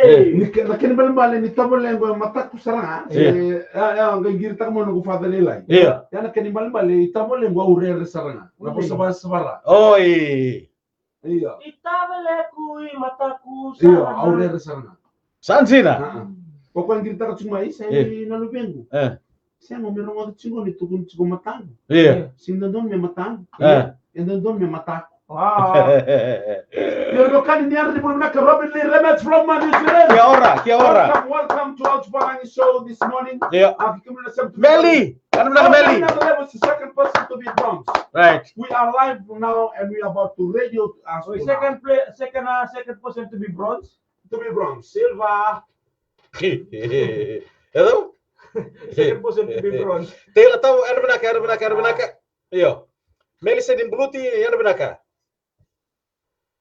Lakini bali ni tabo lengo mataku saranga ngir tak mo nugo fadali lai yana kani bali tabo lengo urere saranga na po sabara iya itabale kui mataku saranga urere saranga Sansina. pokoknya ngir tak cuma isa na lubengu saya mau merong chingo ni tukun chingo matang sindon me matang endon me matang You're looking near the Bulnak Robin Lee Remets from Management. Welcome to our Palagi show this morning. Melly! Melly! That was the second person to be drums. Right. We are live now and we are about to radio. Second person to be bronze. Silver. Hello? Second person to be bronze. Taylor tahu Erbinaka. Yo. Melly said in blue tea, Erbinaka.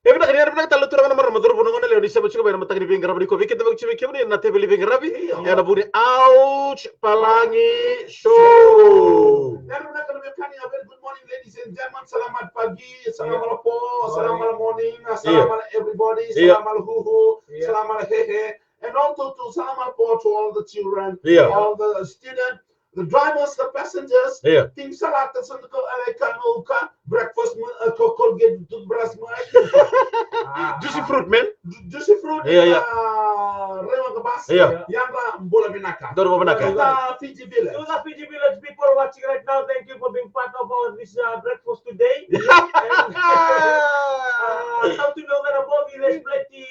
Even if I tell you to run a mother of one of the seven children, I'm taking a we can do it, not a living rabbit, and about the Ouch Palagi show. Good morning, ladies and gentlemen. Salamat pagi, salamat po, salamat morning, salamat everybody, salamat huhu, salamat hehe, and also to salamat po to all the children, all the students. The drivers, the passengers, things salat, breakfast, Colgate, toothbrush, juicy fruit, man. Juicy fruit, Rema Gabas, Yanga, Bola Binaka. Fiji Village. To the Fiji Village people watching right now, thank you for being part of this breakfast today. Come to know that above you, there's plenty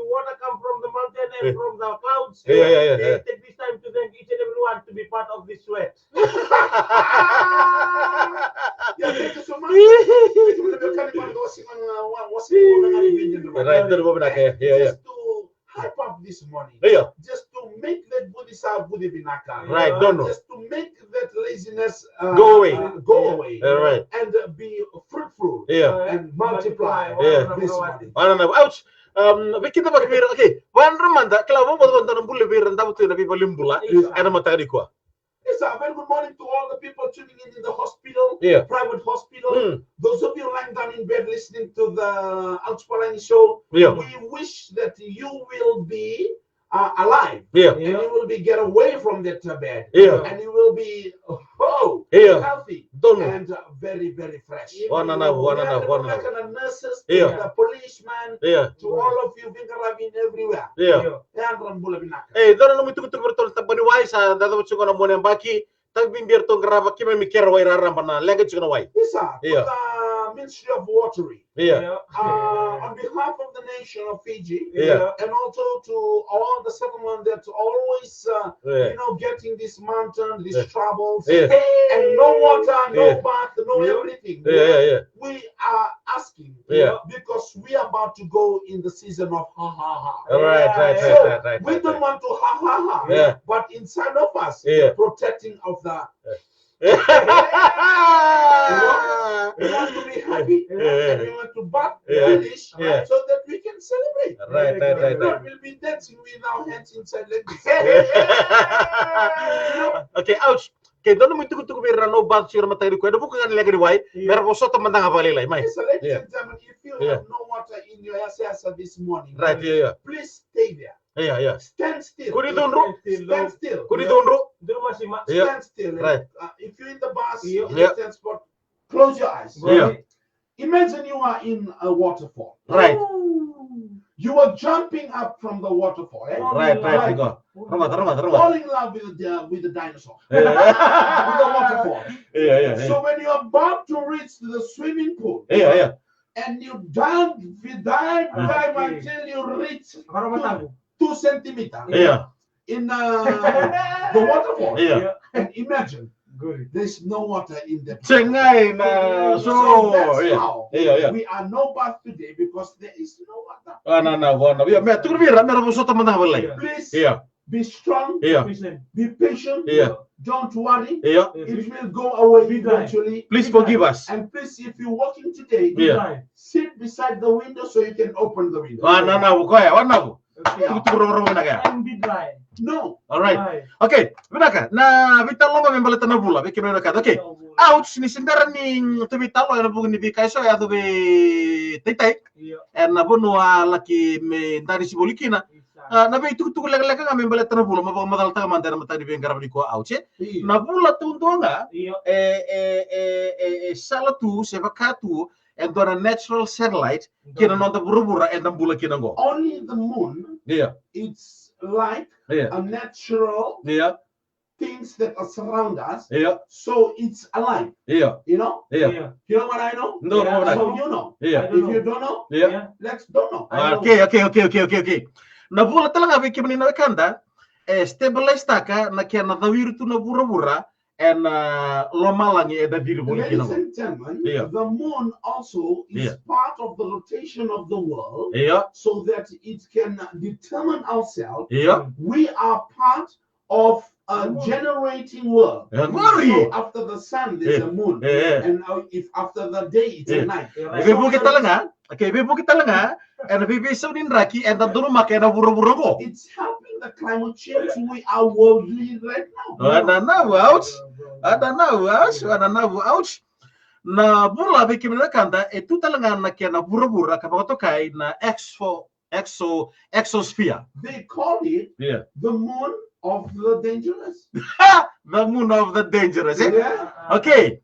water come from the mountain and from the clouds. Take this time to thank each and everyone to be part of this sweat. Thank you so much. Just to hype up this morning. Just to make that Buddhisa Buddhi Binaka. Right, don't know. Just to make that laziness go away. Right. And be fruitful. And multiply. This morning. Ouch. Kita bagi okay. Wan ramanda kalau mau buat nonton bule biar ntar betul nabi balim bula. Ada matahari kuah. Yes, a very good morning to all the people tuning in the hospital, private hospital. Those of you lying down in bed listening to the Ouch Palagi show, we wish that you will be alive. And you will be get away from that bed. And you will be healthy and very, very fresh. One nurses, the policemen, to all of you, everywhere. Don't know me to betul tapi wise dan tahu cakap nak money baki tapi biar tu kerana baki memikir wai raram pana lagi cakap wai. The Ministry of Watery. On behalf of the nation of Fiji, and also to all the settlement that's always, getting this mountain, these troubles, and no water, no bath, no everything. We are asking because we are about to go in the season of ha ha ha. Right. We don't want to ha ha ha, but inside of us, protecting of the. We want to be happy and we want to bath finish so that we can celebrate. Right. We'll be dancing with our hands inside like this. Okay, ouch. Okay, don't know to be no bad sure matahari ko. Bukan kan lagi wai. Meron ko soto mandang apa lelai, mai. So ladies and gentlemen, if you have no water in your SS this morning, right, please stay there. Stand still. Stand still. Stand still. Right. If you're in the bus, transport, close your eyes. Imagine you are in a waterfall. Right. You are jumping up from the waterfall. Right. Fall in love with the dinosaur. With the waterfall. So when you're about to reach the swimming pool. And you dive until you reach 2 centimeters in the waterfall. And imagine there's no water in the pool. So that's how we are no bath today because there is no water. Please be strong, be patient, don't worry, it will go away eventually. Please forgive us. And please, if you're walking today, sit beside the window so you can open the window. And be dry. No. All right. Okay. Benaka. Na vitalo mo membala tanabula. Biki benaka. Okay. Ouch ni sindara ni to vitalo na bugun ni bikai so ya to be titai. And na bonua laki me dari sibolikina. Nabi itu lek kami balik tanah bulu madal ta mantar mata di bengkar di ko auce na bula tuntunga salatu sebakatu and on a natural satellite kina nonta burubura and bula kina go only the moon it's like a natural things that are surround us so it's alive you know what I know so you know if you don't know let's don't know okay na bula talaga be kimni na kanda stabilize taka na kena dawiru tu na burubura and lomalangi e da diribu ladies and gentlemen the moon also is part of the rotation of the world so that it can determine ourselves we are part of a generating world. So after the sun, there's a moon, and if after the day, it's a night. It's helping the climate change. We are worldly right now. Na bula be kimina kanda tu talanga na kena bura kapato kai na exosphere. They call it the moon of the dangerous. The moon of the dangerous. Okay.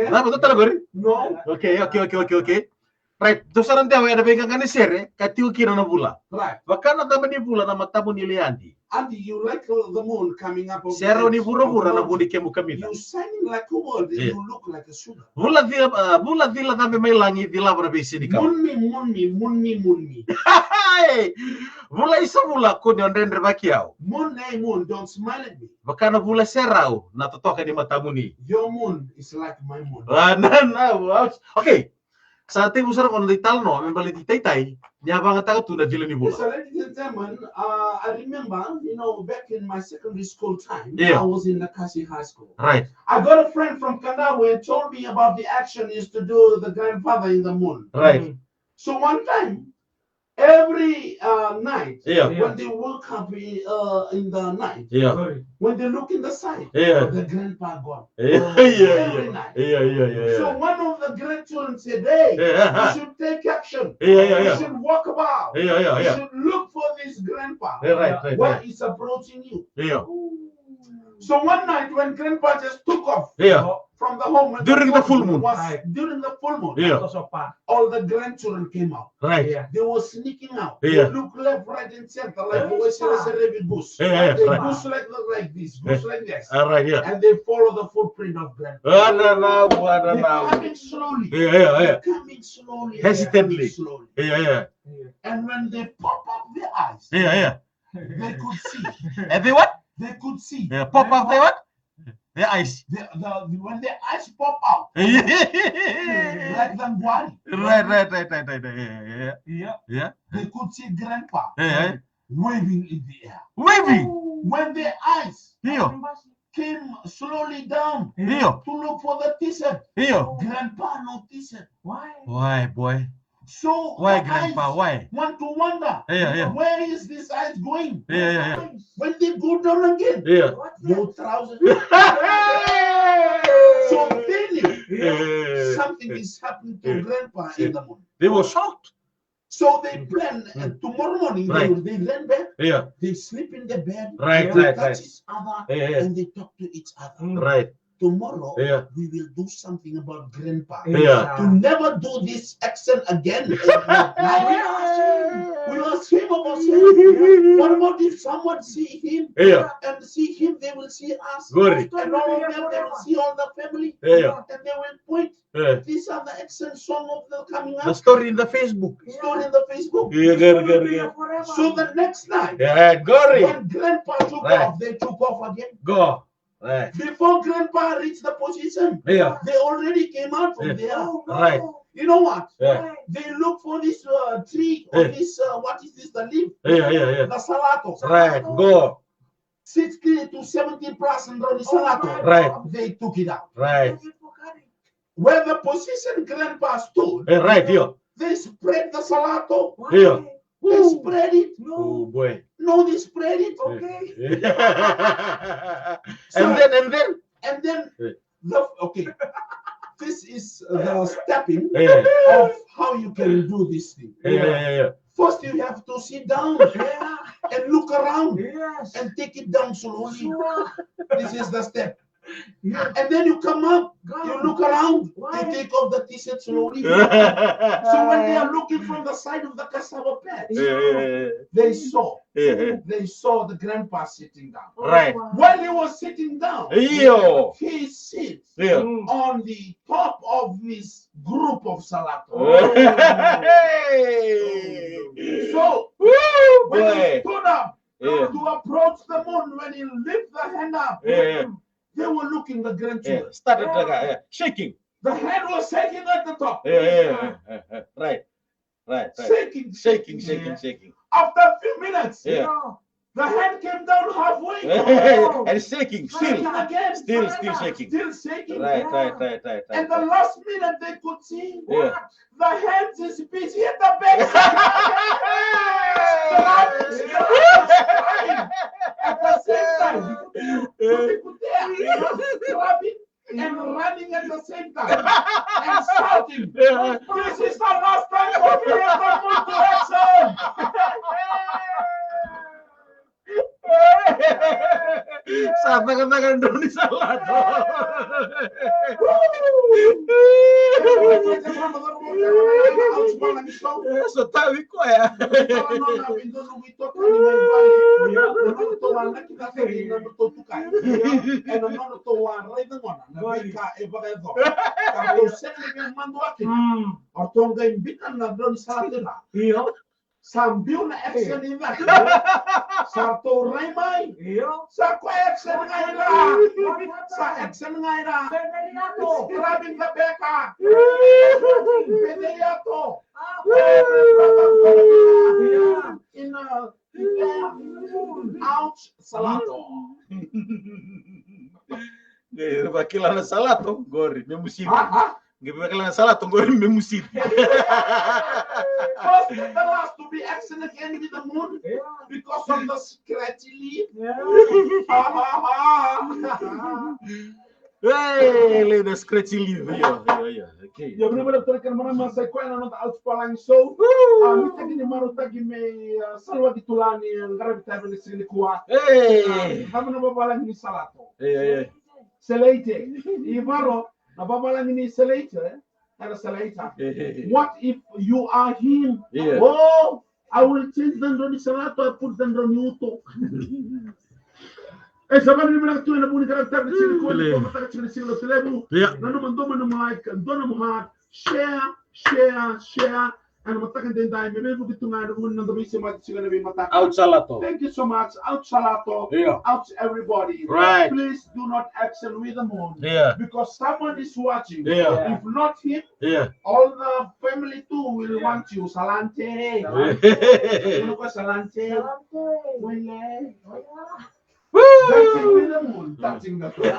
Na betul tak beri? No. Okay. Right. Dosaran dia ada pegang kan sere katiu kira na bula. Right. Bakana tamani bula na matamu nili andi. Andy, you like the moon coming up over Sero ni bura na budi kemu kamita. You shining like a world, you look like a sugar. Bula dila tambe mai langi dila berbesi di kau. Moon me. Bula isa bula ko ni ondendre bakiau. Moon, don't smile at me. Bakana bula serau na totoka di matamu ni. Your moon is like my moon. Okay. Saat itu usara kono dital no, membeli ditai nyabang tahu tu na jilani bula. So ladies and gentlemen, I remember, back in my secondary school time, I was in Nakasi High School. Right. I got a friend from Kanawa and told me about the action is to do the grandfather in the moon. Right. So one time, every night, when they woke up in the night, when they look in the side, the grandpa gone. Every night. So one of the grandchildren said, hey, you should take action. You should walk about. You should look for this grandpa. Right. What is approaching you? So one night when grandpa just took off from the home during the full moon, all the grandchildren came out. Right. They were sneaking out. They look left, right, and center like goose. They goose like this, goose like this. And they follow the footprint of grandpa. They're coming slowly. Coming slowly. Hesitantly. And when they pop up their eyes, they could see. And they what? They could see. Pop up their what? Their eyes. When their eyes pop out, like the guari. Right. They could see grandpa waving in the air. Waving. When their eyes came slowly down to look for the t-shirt, grandpa no t-shirt. Why, boy? So why, grandpa? Why? Want to wonder. Where is this eyes going? When they go down again, no trousers. So they knew something is happening to grandpa in the morning. They were shocked. So they plan tomorrow morning. They learn back. They sleep in the bed. They touch each other and they talk to each other. Right. Tomorrow we will do something about grandpa. To never do this accent again. We will ashamed of ourselves. What about if someone see him and see him, they will see us. And all of them, they will see all the family. And they will point. These are the accent song of the coming up. The story in the Facebook. So the next night, when grandpa took off, they took off again. Before grandpa reached the position, they already came out from there. You know what? They look for this tree or this, what is this, the leaf? The salato. Go. 60 to 70% of the salato. They took it out. Where the position grandpa stood, they spread the salato. They spread it. Oh boy. No, they spread it. And then this is the stepping of how you can do this thing. First, you have to sit down around Yes. and take it down slowly. Sure. This is the step. Yeah. And then you come up, you look around, Why? you take off the t-shirt slowly. So when they are looking from the side of the cassava patch, they saw the grandpa sitting down. Right. While he was sitting down, Yo. he sits Yeah. on the top of this group of salato. Hey. So Woo, when he boy. stood up Yeah. to approach the moon, when he lifted the hand up, Yeah. they were looking the Yeah. grandchildren. Started like shaking. The hand was shaking at the top. Yeah. Right. Shaking. Shaking. After a few minutes, Yeah. the hand came down halfway. And shaking. Shaking again. Still shaking. Still shaking. Right. And the last minute they could see Yeah. the hands is busy at the back. At the same time. Clapping and running at the same time. And shouting. This is the last time for me and the moon to action. Katakan Doni Salato. So tahu ko ya. Sambil na action ini, satu remai, sa action ngaira, sa action ngaira, grabbing the beka, pederiato, in ouch salato. Bakilan salato, gori, memusid. Bakilan salato, gori, memusid. First, the last to be action again with the moon because of the scratchy leaf. Hey, the scratchy leaf. Okay. Ya benar-benar terkena mana masa kau yang nonton Alps Palang show. Kita gini maru tagi me salwa ditulani yang karena kita beli sini kuat. Hey. Kami nama Palang ini salato. Hey. Selete. Ibaro nama Palang ini selete. What if you are him? Yeah. Oh, I will change the Roni Salato, I put the Roni Uto. Sabi ni mga tuwa na po ni karakter na sila ko ito mataka sila telebu. Nano man do man like dono mo ha share and mataka din dai me mebu gitu nga na nando bisi mat sila na bi mataka. Out Salato. Thank you so much. Out Salato. Out everybody. Right. Please do not action with the moon. Because someone is watching. If not him, all the family too will want you. Salante. Ano ko salante? Wele. Dancing with the moon. Touching the moon.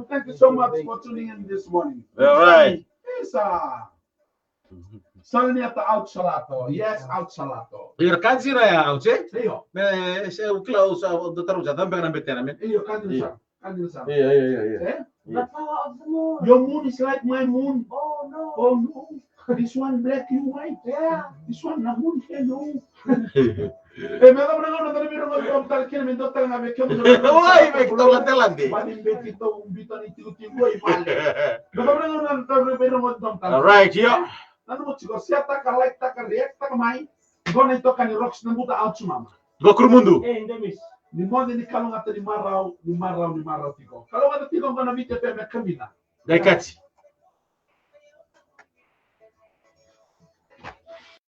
Thank you so much for tuning in this morning. All right. Salni at the out salato. Yes, out salato. Your kansi na ya out eh? Iyo. Me se ukla usa do taru sa tambe na betena men. Iyo kansa. Kansa. Yeah. The power of the moon. Your moon is like my moon. Oh no. Oh no. This one black and white. Yeah. This one na moon hello. Me da brano na biro ko tal ken me do tal na be kem. Why me to la telandi? Bani be kito umbito ni tiuti ko ipale. Me da brano na tal biro mo dom tal. All right, yeah. Nanu mo chiko siata ka like ta ka react ta ka mai. Gona ito kan rocks na buta out sumama. Go Kurumudu. Dems. Ni mo ni kalong at ni marraw tiko. Kalong at tiko ko na bite pe me kamina. Dai kati.